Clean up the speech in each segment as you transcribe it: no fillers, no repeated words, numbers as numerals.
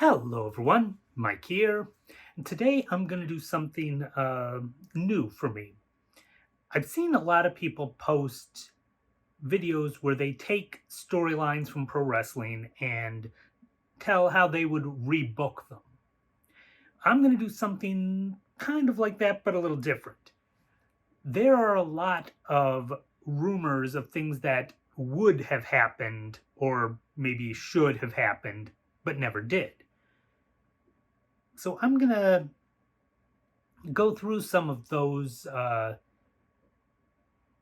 Hello everyone, Mike here, and today I'm going to do something new for me. I've seen a lot of people post videos where they take storylines from pro wrestling and tell how they would rebook them. I'm going to do something kind of like that, but a little different. There are a lot of rumors of things that would have happened or maybe should have happened, but never did. So I'm going to go through some of those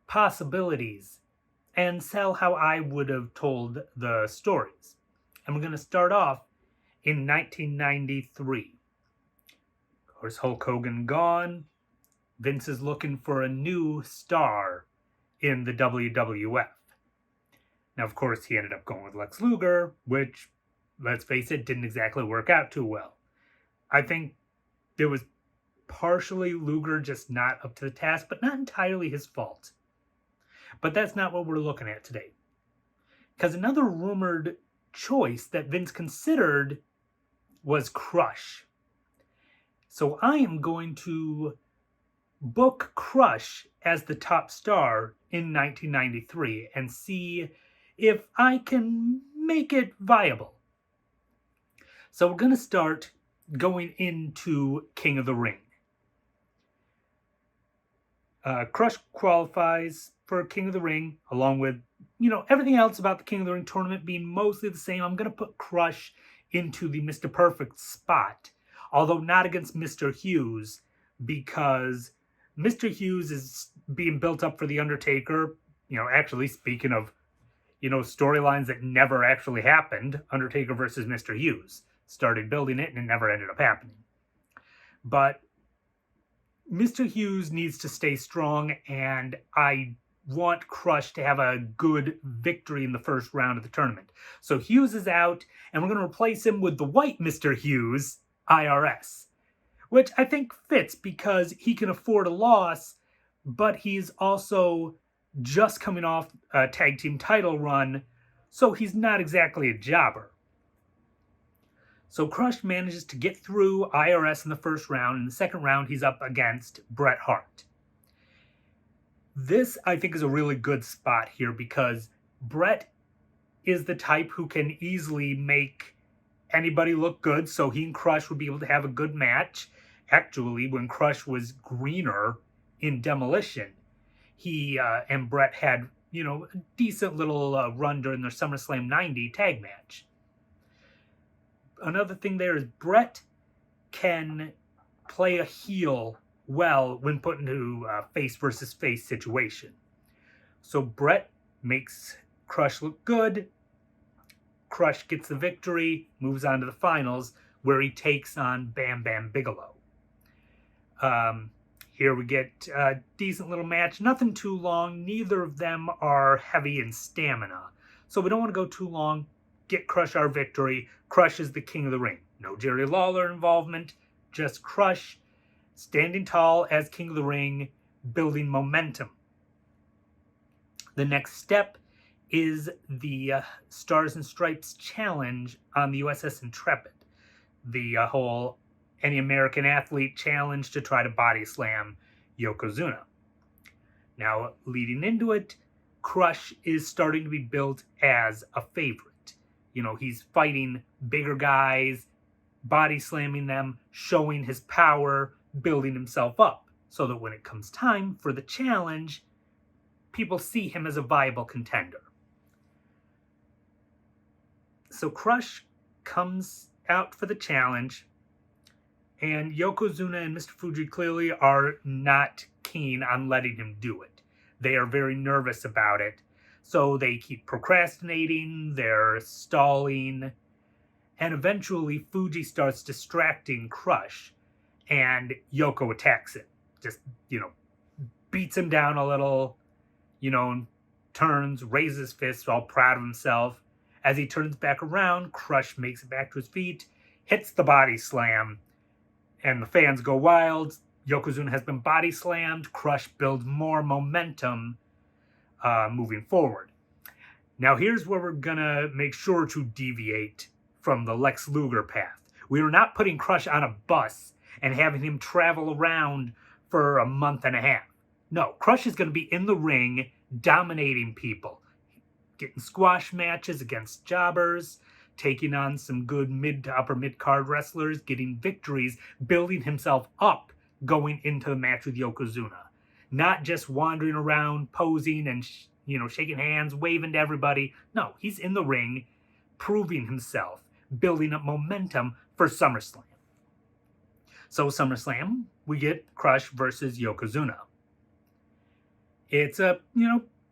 possibilities and tell how I would have told the stories. And we're going to start off in 1993. Of course, Hulk Hogan gone. Vince is looking for a new star in the WWF. Now, of course, he ended up going with Lex Luger, which, let's face it, didn't exactly work out too well. I think there was partially Luger just not up to the task, but not entirely his fault. But that's not what we're looking at today. Because another rumored choice that Vince considered was Crush. So I am going to book Crush as the top star in 1993 and see if I can make it viable. So we're going to start going into King of the Ring. Crush qualifies for King of the Ring, along with, everything else about the King of the Ring tournament being mostly the same. I'm going to put Crush into the Mr. Perfect spot, although not against Mr. Hughes, because Mr. Hughes is being built up for The Undertaker. Actually, speaking of, storylines that never actually happened, Undertaker versus Mr. Hughes. Started building it and it never ended up happening. But Mr. Hughes needs to stay strong, and I want Crush to have a good victory in the first round of the tournament. So Hughes is out, and we're going to replace him with the white Mr. Hughes, IRS, which I think fits because he can afford a loss, but he's also just coming off a tag team title run, so he's not exactly a jobber. So Crush manages to get through IRS in the first round. In the second round, he's up against Bret Hart. This, I think, is a really good spot here because Bret is the type who can easily make anybody look good, so he and Crush would be able to have a good match. Actually, when Crush was greener in Demolition, he and Bret had, a decent little run during their SummerSlam 90 tag match. Another thing there is Bret can play a heel well when put into a face versus face situation. So Bret makes Crush look good. Crush gets the victory, moves on to the finals where he takes on Bam Bam Bigelow. Here we get a decent little match. Nothing too long. Neither of them are heavy in stamina. So we don't want to go too long. Get Crush our victory. Crush is the King of the Ring. No Jerry Lawler involvement. Just Crush standing tall as King of the Ring, building momentum. The next step is the Stars and Stripes Challenge on the USS Intrepid. The whole Any American Athlete challenge to try to body slam Yokozuna. Now, leading into it, Crush is starting to be built as a favorite. He's fighting bigger guys, body slamming them, showing his power, building himself up, so that when it comes time for the challenge, people see him as a viable contender. So Crush comes out for the challenge, and Yokozuna and Mr. Fuji clearly are not keen on letting him do it. They are very nervous about it. So they keep procrastinating, they're stalling, and eventually Fuji starts distracting Crush, and Yoko attacks it. Just, beats him down a little, turns, raises his fists, all proud of himself. As he turns back around, Crush makes it back to his feet, hits the body slam, and the fans go wild. Yokozuna has been body slammed. Crush builds more momentum moving forward. Now here's where we're gonna make sure to deviate from the Lex Luger path. We are not putting Crush on a bus and having him travel around for a month and a half. No, Crush is going to be in the ring, dominating people, getting squash matches against jobbers, taking on some good mid to upper mid-card wrestlers, getting victories, building himself up going into the match with Yokozuna. Not just wandering around, posing and, shaking hands, waving to everybody. No, he's in the ring, proving himself, building up momentum for SummerSlam. So SummerSlam, we get Crush versus Yokozuna. It's a,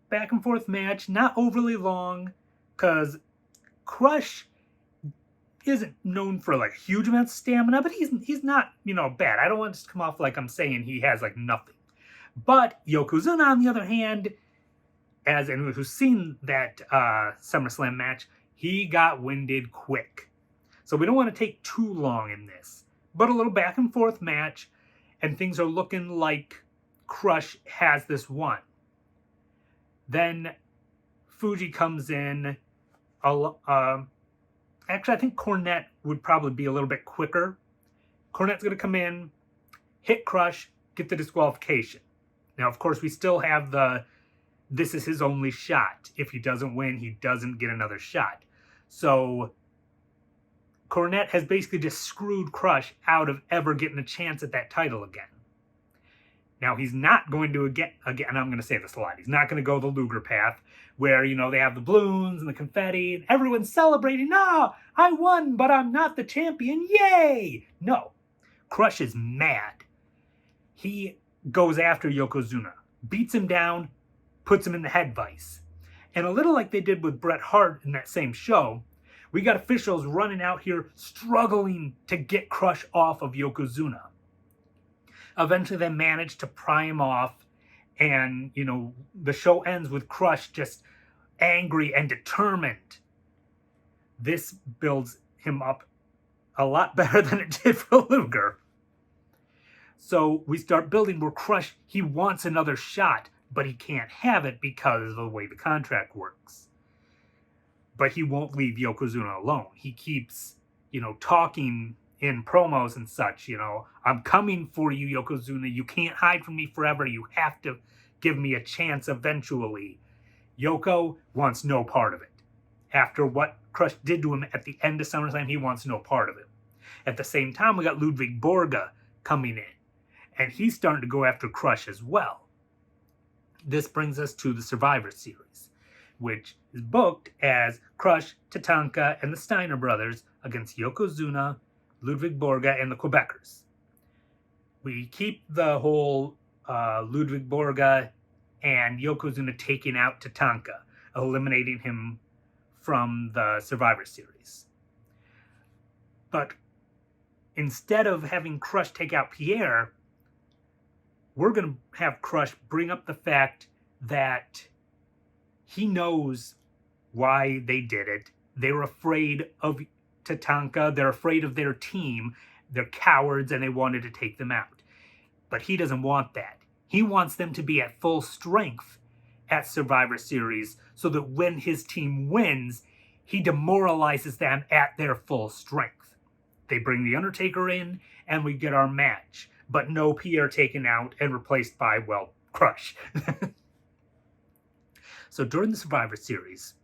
back and forth match, not overly long, because Crush isn't known for like huge amounts of stamina, but he's not, bad. I don't want to come off like I'm saying he has like nothing. But Yokozuna, on the other hand, as anyone who's seen that SummerSlam match, he got winded quick. So we don't want to take too long in this, but a little back and forth match, and things are looking like Crush has this one. Then Fuji comes in. Actually, I think Cornette would probably be a little bit quicker. Cornette's going to come in, hit Crush, get the disqualification. Now, of course, we still have this is his only shot. If he doesn't win, he doesn't get another shot. So Cornette has basically just screwed Crush out of ever getting a chance at that title again. Now, he's not going to again, and I'm going to say this a lot, he's not going to go the Luger path where, they have the balloons and the confetti and everyone's celebrating. No, I won, but I'm not the champion. Yay! No. Crush is mad. He goes after Yokozuna, beats him down, puts him in the head vice. And a little like they did with Bret Hart in that same show, we got officials running out here struggling to get Crush off of Yokozuna. Eventually they manage to pry him off, and, the show ends with Crush just angry and determined. This builds him up a lot better than it did for Luger. So we start building where Crush, he wants another shot, but he can't have it because of the way the contract works. But he won't leave Yokozuna alone. He keeps, talking in promos and such, I'm coming for you, Yokozuna. You can't hide from me forever. You have to give me a chance eventually. Yoko wants no part of it. After what Crush did to him at the end of SummerSlam, he wants no part of it. At the same time, we got Ludwig Borga coming in, and he's starting to go after Crush as well. This brings us to the Survivor Series, which is booked as Crush, Tatanka, and the Steiner brothers against Yokozuna, Ludwig Borga, and the Quebecers. We keep the whole Ludwig Borga and Yokozuna taking out Tatanka, eliminating him from the Survivor Series. But instead of having Crush take out Pierre, we're going to have Crush bring up the fact that he knows why they did it. They were afraid of Tatanka. They're afraid of their team. They're cowards and they wanted to take them out. But he doesn't want that. He wants them to be at full strength at Survivor Series so that when his team wins, he demoralizes them at their full strength. They bring The Undertaker in and we get our match. But no Pierre taken out and replaced by, Crush. So during the Survivor Series,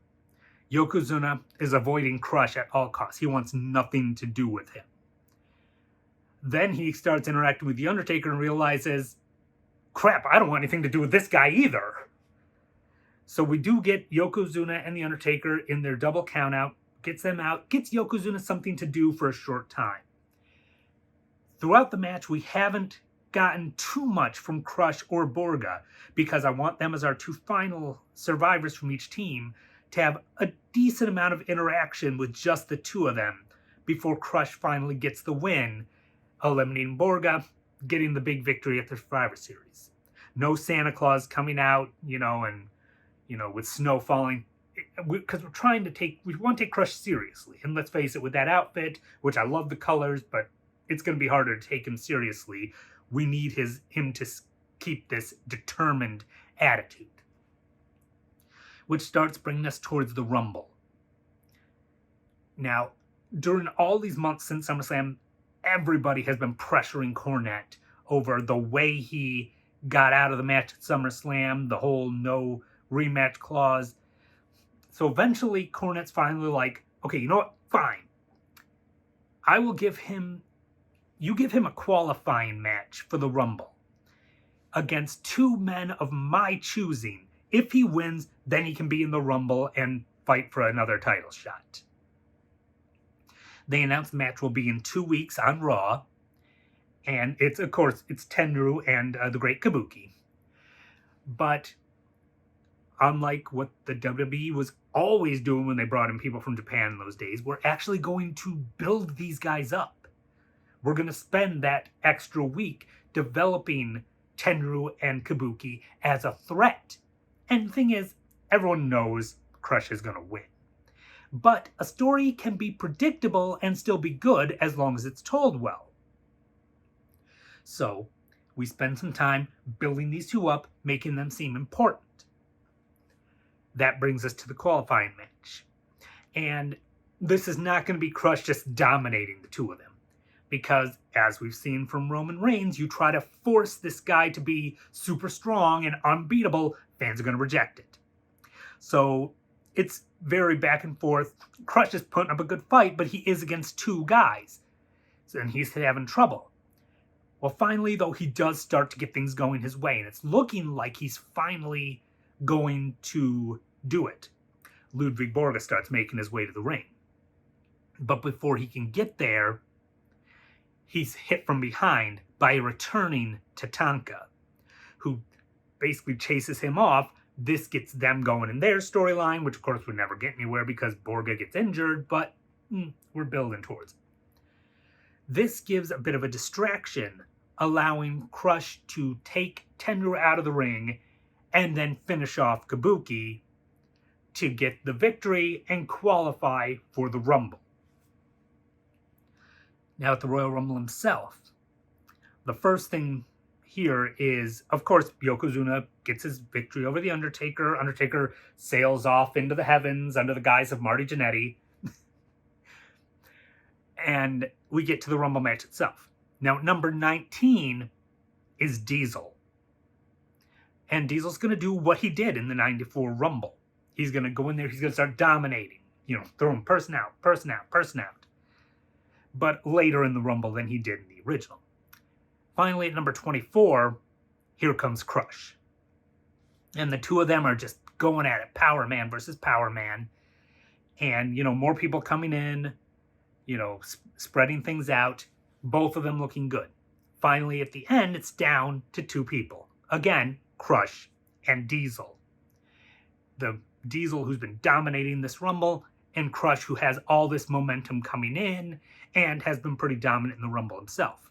Yokozuna is avoiding Crush at all costs. He wants nothing to do with him. Then he starts interacting with The Undertaker and realizes, crap, I don't want anything to do with this guy either. So we do get Yokozuna and The Undertaker in their double countout, gets them out, gets Yokozuna something to do for a short time. Throughout the match, we haven't gotten too much from Crush or Borga because I want them as our two final survivors from each team to have a decent amount of interaction with just the two of them before Crush finally gets the win, eliminating Borga, getting the big victory at the Survivor Series. No Santa Claus coming out, and, with snow falling, because we want to take Crush seriously. And let's face it, with that outfit, which I love the colors, but it's going to be harder to take him seriously. We need him to keep this determined attitude. Which starts bringing us towards the Rumble. Now, during all these months since SummerSlam, everybody has been pressuring Cornette over the way he got out of the match at SummerSlam, the whole no rematch clause. So eventually Cornette's finally like, okay, you know what? Fine. I will give him, you give him a qualifying match for the Rumble against two men of my choosing. If he wins, then he can be in the Rumble and fight for another title shot. They announced the match will be in 2 weeks on Raw. And it's, of course, it's Tenryu and the Great Kabuki. But unlike what the WWE was always doing when they brought in people from Japan in those days, we're actually going to build these guys up. We're going to spend that extra week developing Tenryu and Kabuki as a threat. And the thing is, everyone knows Crush is going to win. But a story can be predictable and still be good as long as it's told well. So, we spend some time building these two up, making them seem important. That brings us to the qualifying match. And this is not going to be Crush just dominating the two of them. Because, as we've seen from Roman Reigns, you try to force this guy to be super strong and unbeatable, fans are going to reject it. So, it's very back and forth. Crush is putting up a good fight, but he is against two guys. And he's having trouble. Well, finally, though, he does start to get things going his way, and it's looking like he's finally going to do it. Ludwig Borga starts making his way to the ring. But before he can get there, he's hit from behind by a returning Tatanka, who basically chases him off. This gets them going in their storyline, which of course would never get anywhere because Borga gets injured, but we're building towards it. This gives a bit of a distraction, allowing Crush to take Tenryu out of the ring and then finish off Kabuki to get the victory and qualify for the Rumble. Now at the Royal Rumble himself, the first thing here is, of course, Yokozuna gets his victory over The Undertaker. Undertaker sails off into the heavens under the guise of Marty Jannetty. And we get to the Rumble match itself. Now, number 19 is Diesel. And Diesel's going to do what he did in the 94 Rumble. He's going to go in there, he's going to start dominating. Throwing person out, person out, person out. But later in the Rumble than he did in the original. Finally, at number 24, here comes Crush. And the two of them are just going at it. Power Man versus Power Man. And, more people coming in, spreading things out. Both of them looking good. Finally, at the end, it's down to two people. Again, Crush and Diesel. The Diesel who's been dominating this Rumble, and Crush who has all this momentum coming in and has been pretty dominant in the Rumble himself.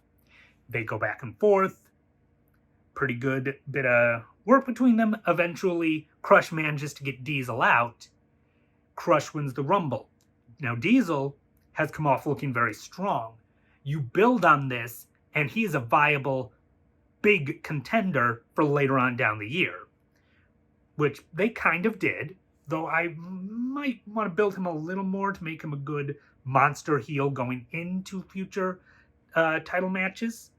They go back and forth. Pretty good bit of work between them. Eventually, Crush manages to get Diesel out. Crush wins the Rumble. Now, Diesel has come off looking very strong. You build on this, and he's a viable, big contender for later on down the year. Which they kind of did, though I might want to build him a little more to make him a good monster heel going into future title matches.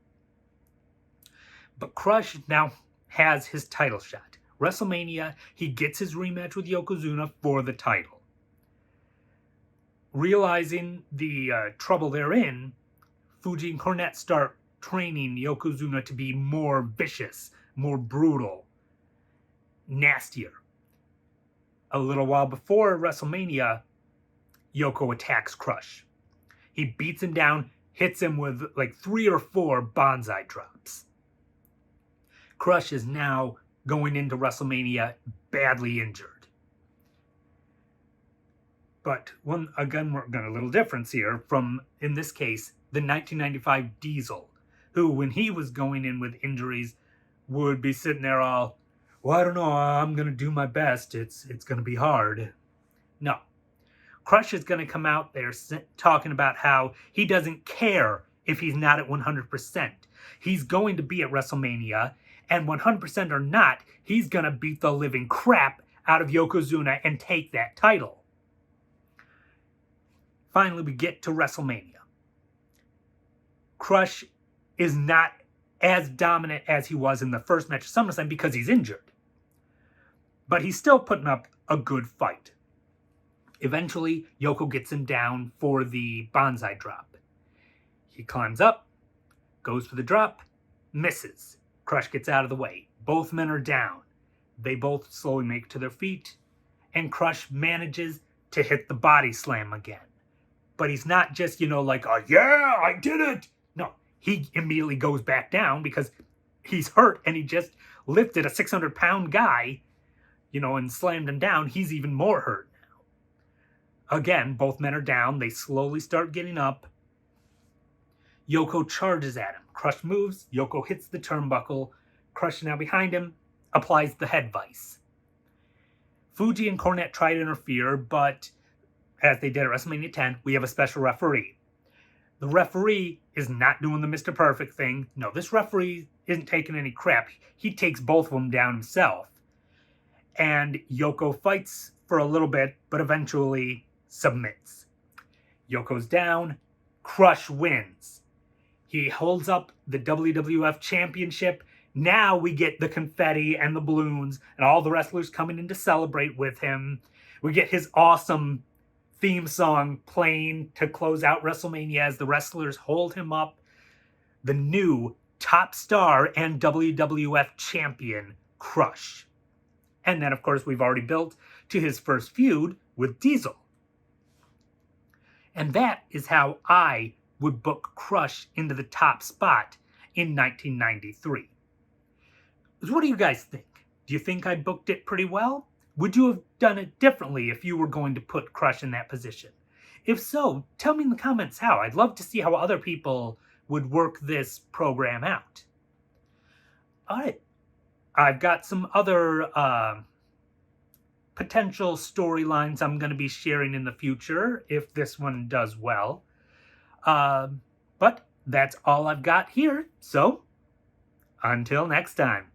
But Crush now has his title shot. WrestleMania, he gets his rematch with Yokozuna for the title. Realizing the trouble they're in, Fuji and Cornette start training Yokozuna to be more vicious, more brutal, nastier. A little while before WrestleMania, Yoko attacks Crush. He beats him down, hits him with like 3 or 4 bonsai drops. Crush is now going into WrestleMania badly injured. But we're going a little difference here from, in this case, the 1995 Diesel, who, when he was going in with injuries, would be sitting there all, well, I don't know, I'm going to do my best. It's going to be hard. No. Crush is going to come out there talking about how he doesn't care if he's not at 100%. He's going to be at WrestleMania, and 100% or not, he's going to beat the living crap out of Yokozuna and take that title. finally we get to WrestleMania. Crush is not as dominant as he was in the first match of SummerSlam because he's injured. But he's still putting up a good fight. Eventually, Yoko gets him down for the bonsai drop. He climbs up, goes for the drop, misses. Crush gets out of the way. Both men are down. They both slowly make it to their feet, and Crush manages to hit the body slam again. But he's not just, like, oh, yeah, I did it. No, he immediately goes back down because he's hurt and he just lifted a 600-pound guy, and slammed him down. He's even more hurt now. Again, both men are down. They slowly start getting up. Yoko charges at him. Crush moves. Yoko hits the turnbuckle. Crush now behind him, applies the head vice. Fuji and Cornette try to interfere, but as they did at WrestleMania 10, we have a special referee. The referee is not doing the Mr. Perfect thing. No, this referee isn't taking any crap. He takes both of them down himself. And Yoko fights for a little bit, but eventually submits. Yoko's down. Crush wins. He holds up the WWF Championship. Now we get the confetti and the balloons and all the wrestlers coming in to celebrate with him. We get his awesome theme song playing to close out WrestleMania as the wrestlers hold him up. The new top star and WWF champion, Crush. And then, of course, we've already built to his first feud with Diesel. And that is how I would book Crush into the top spot in 1993. So what do you guys think? Do you think I booked it pretty well? Would you have done it differently if you were going to put Crush in that position? If so, tell me in the comments how. I'd love to see how other people would work this program out. All right. I've got some other potential storylines I'm going to be sharing in the future if this one does well. But that's all I've got here. So, until next time.